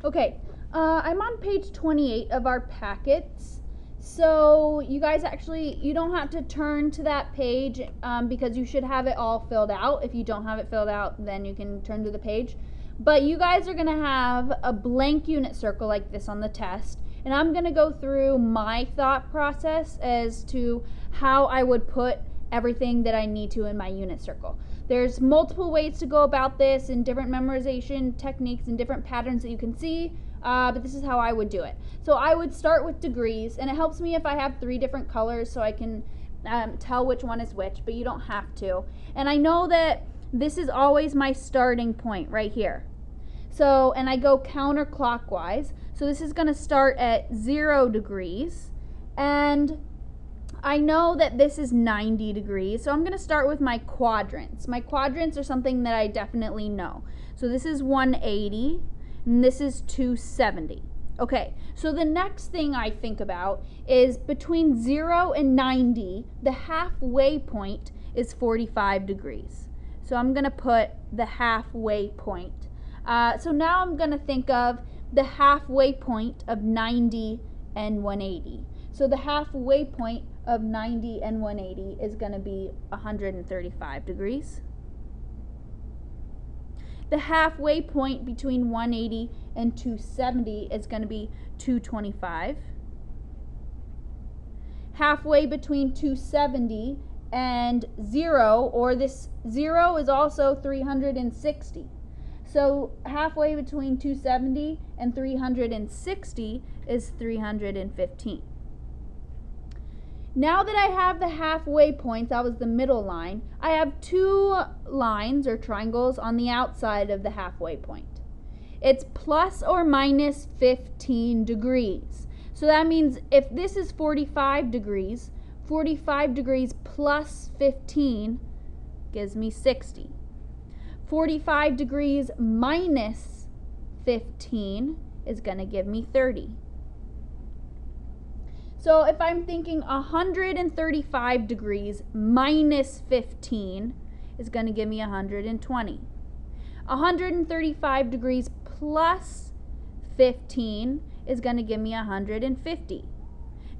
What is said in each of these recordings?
Okay, I'm on page 28 of our packets. So you guys you don't have to turn to that page because you should have it all filled out. If you don't have it filled out, then you can turn to the page. But you guys are going to have a blank unit circle like this on the test. And I'm going to go through my thought process as to how I would put everything that I need to in my unit circle. There's multiple ways to go about this and different memorization techniques and different patterns that you can see, but this is how I would do it. So I would start with degrees, and it helps me if I have 3 different colors so I can tell which one is which, but you don't have to. And I know that this is always my starting point right here. So, and I go counterclockwise. So this is going to start at 0 degrees, and I know that this is 90 degrees, so I'm going to start with my quadrants. My quadrants are something that I definitely know. So this is 180, and this is 270. Okay, so the next thing I think about is between 0 and 90, the halfway point is 45 degrees. So I'm going to put the halfway point. So now I'm going to think of the halfway point of 90 and 180. So the halfway point of 90 and 180 is going to be 135 degrees. The halfway point between 180 and 270 is going to be 225. Halfway between 270 and 0, or this 0 is also 360. So halfway between 270 and 360 is 315. Now that I have the halfway points, that was the middle line, I have 2 lines or triangles on the outside of the halfway point. It's plus or minus 15 degrees. So that means if this is 45 degrees plus 15 gives me 60. 45 degrees minus 15 is going to give me 30. So if I'm thinking 135 degrees minus 15 is going to give me 120. 135 degrees plus 15 is going to give me 150.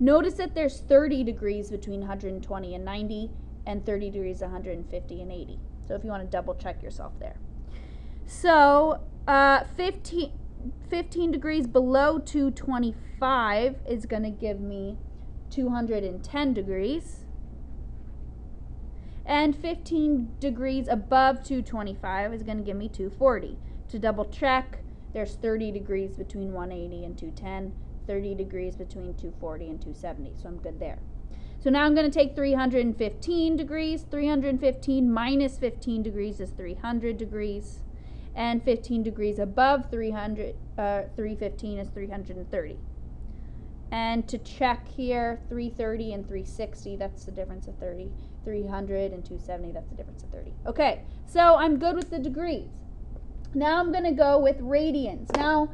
Notice that there's 30 degrees between 120 and 90 and 30 degrees 150 and 80. So if you want to double check yourself there. So 15 degrees below 225 is going to give me 210 degrees. And 15 degrees above 225 is going to give me 240. To double check, there's 30 degrees between 180 and 210, 30 degrees between 240 and 270. So I'm good there. So now I'm going to take 315 degrees. 315 minus 15 degrees is 300 degrees. And 15 degrees above 315 is 330. And to check here, 330 and 360, that's the difference of 30. 300 and 270, that's the difference of 30. Okay, so I'm good with the degrees. Now I'm going to go with radians. Now,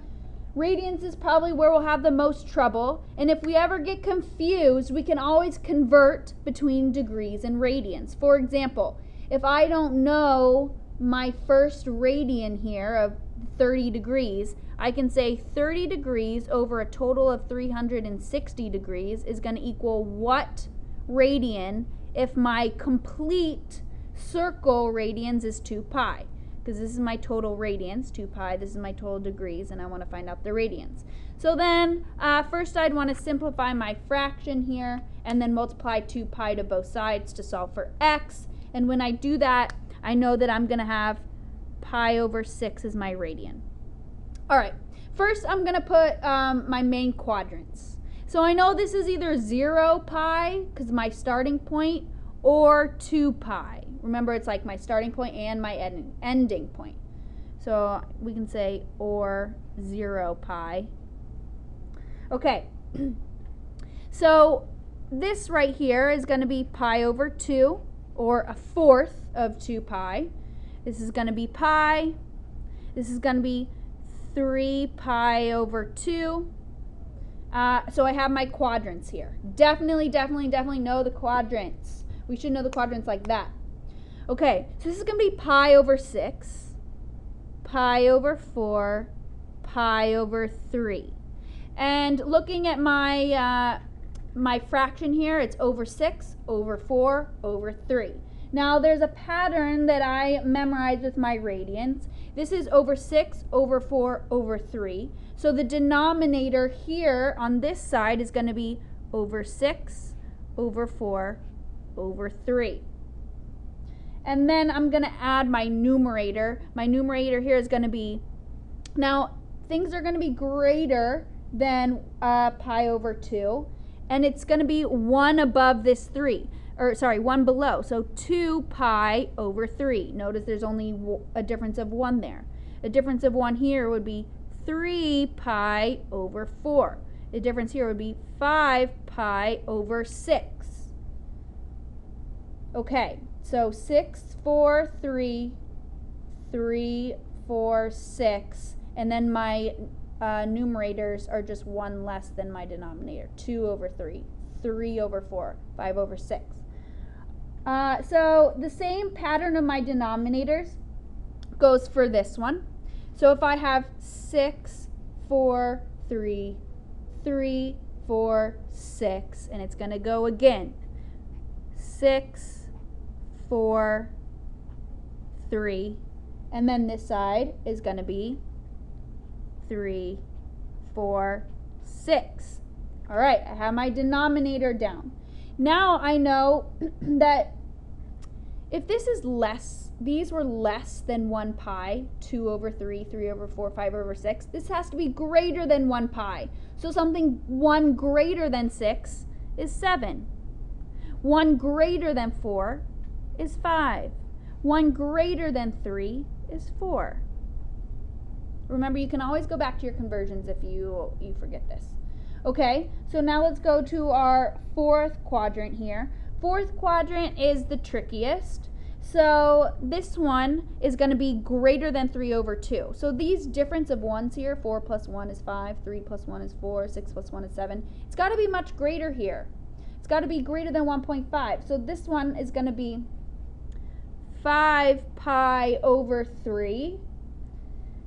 radians is probably where we'll have the most trouble. And if we ever get confused, we can always convert between degrees and radians. For example, if I don't know my first radian here of 30 degrees, I can say 30 degrees over a total of 360 degrees is going to equal what radian if my complete circle radians is 2 pi? Because this is my total radians, 2 pi, this is my total degrees, and I want to find out the radians. So then, first I'd want to simplify my fraction here, and then multiply 2 pi to both sides to solve for x. And when I do that, I know that I'm going to have pi over 6 as my radian. All right, first I'm going to put my main quadrants. So I know this is either 0 pi, because my starting point, or 2 pi. Remember, it's like my starting point and my ending point. So we can say or 0 pi. Okay, so this right here is going to be pi over 2, or 1/4 of 2 pi. This is going to be pi. This is going to be 3 pi over 2. So I have my quadrants here. Definitely know the quadrants. We should know the quadrants like that. Okay, so this is going to be pi over 6, pi over 4, pi over 3. And looking at my my fraction here, it's over 6, over 4, over 3. Now there's a pattern that I memorized with my radians. This is over 6, over 4, over 3. So the denominator here on this side is going to be over 6, over 4, over 3. And then I'm going to add my numerator. My numerator here is going to be, now things are going to be greater than pi over 2. And it's going to be 1 above this 3. Or sorry, 1 below. So 2 pi over 3. Notice there's only a difference of 1 there. A difference of 1 here would be 3 pi over 4. The difference here would be 5 pi over 6. Okay, so 6, 4, 3, 3, 4, 6, and then my numerators are just 1 less than my denominator. 2 over 3, 3 over 4, 5 over 6. So the same pattern of my denominators goes for this one. So if I have 6, 4, 3, 3, 4, 6, and it's going to go again. 6, 4, 3, and then this side is going to be 3, 4, 6. All right, I have my denominator down. Now I know that if this is less, these were less than 1 pi, 2 over 3, 3 over 4, 5 over 6, this has to be greater than 1 pi. So something 1 greater than 6 is 7. 1 greater than 4 is 5. 1 greater than 3 is 4. Remember, you can always go back to your conversions if you forget this. Okay, so now let's go to our fourth quadrant here. Fourth quadrant is the trickiest. So this one is going to be greater than 3 over 2. So these difference of 1s here, 4 plus 1 is 5, 3 plus 1 is 4, 6 plus 1 is 7. It's got to be much greater here. It's got to be greater than 1.5. So this one is going to be 5 pi over 3,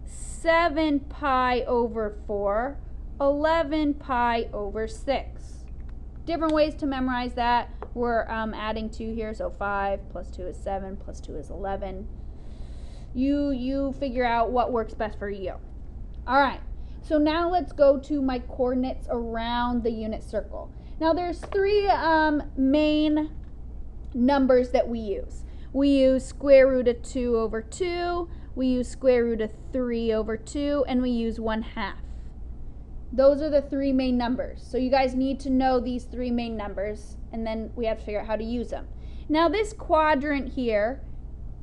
7 pi over 4, 11 pi over 6. Different ways to memorize that. We're adding 2 here, so 5 plus 2 is 7, plus 2 is 11. You figure out what works best for you. All right, so now let's go to my coordinates around the unit circle. Now there's 3 main numbers that we use. We use square root of 2 over 2, we use square root of 3 over 2, and we use 1/2. Those are the 3 main numbers. So you guys need to know these 3 main numbers, and then we have to figure out how to use them. Now this quadrant here,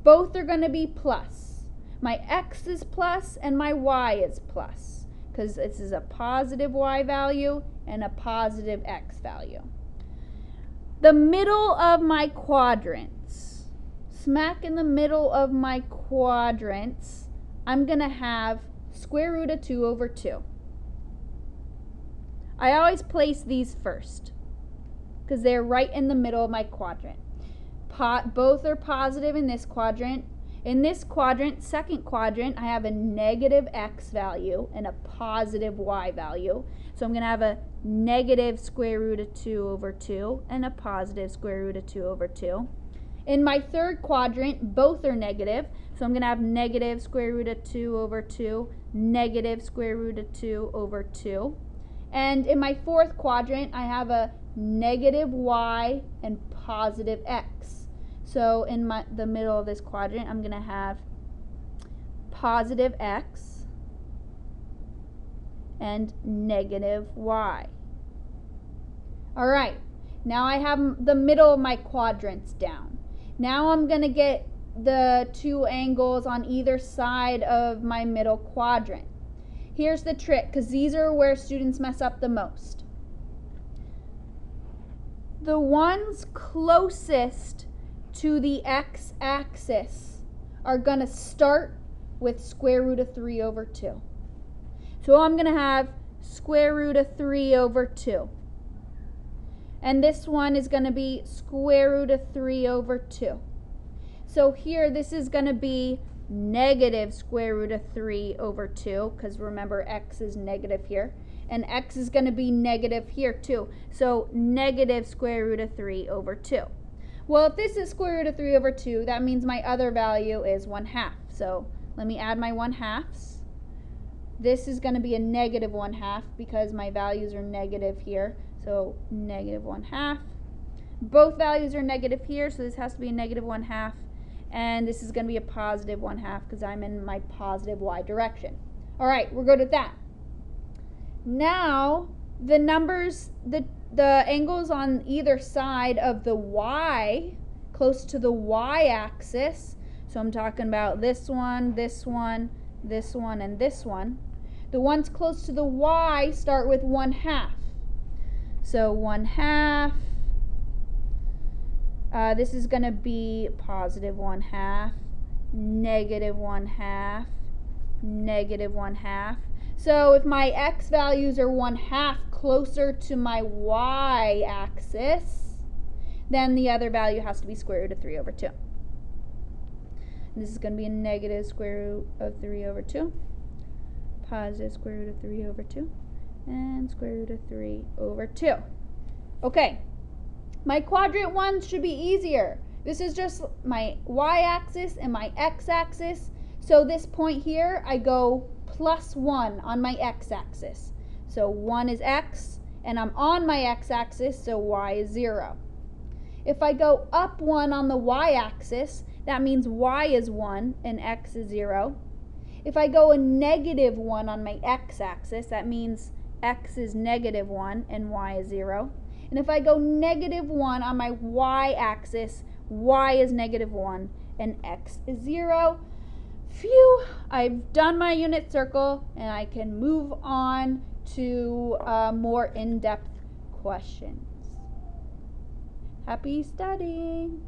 both are going to be plus. My x is plus and my y is plus, because this is a positive y value and a positive x value. The middle of my quadrants, smack in the middle of my quadrants, I'm going to have square root of 2 over 2. I always place these first because they're right in the middle of my quadrant. Both are positive in this quadrant. In this quadrant, second quadrant, I have a negative x value and a positive y value. So I'm going to have a negative square root of 2 over 2 and a positive square root of 2 over 2. In my third quadrant, both are negative. So I'm going to have negative square root of 2 over 2, negative square root of 2 over 2. And in my fourth quadrant, I have a negative y and positive x. So in the middle of this quadrant, I'm going to have positive x and negative y. All right, now I have the middle of my quadrants down. Now I'm going to get the 2 angles on either side of my middle quadrant. Here's the trick, because these are where students mess up the most. The ones closest to the x-axis are going to start with square root of 3 over 2. So I'm going to have square root of 3 over 2. And this one is going to be square root of 3 over 2. So here, this is going to be negative square root of 3 over 2, because remember x is negative here, and x is going to be negative here too. So negative square root of 3 over 2. Well, if this is square root of 3 over 2, that means my other value is 1/2. So let me add my 1/2s. This is going to be a negative 1/2 because my values are negative here. So negative 1/2. Both values are negative here, so this has to be a negative 1/2. And this is going to be a positive 1/2 because I'm in my positive y direction. All right, we're good with that. Now, the numbers, the angles on either side of the y, close to the y-axis, so I'm talking about this one, this one, this one, and this one. The ones close to the y start with 1/2. So 1/2. This is going to be positive 1/2, negative 1/2, negative 1/2. So if my x values are 1/2 closer to my y-axis, then the other value has to be square root of 3 over 2. This is going to be a negative square root of 3 over 2, positive square root of 3 over 2, and square root of 3 over 2. Okay, my quadrant ones should be easier. This is just my y-axis and my x-axis. So this point here, I go +1 on my x-axis. So 1 is x, and I'm on my x-axis, so y is 0. If I go up 1 on the y-axis, that means y is 1 and x is 0. If I go a negative 1 on my x-axis, that means x is negative 1 and y is 0. And if I go negative 1 on my y-axis, y is negative 1 and x is 0. Phew, I've done my unit circle and I can move on to more in-depth questions. Happy studying!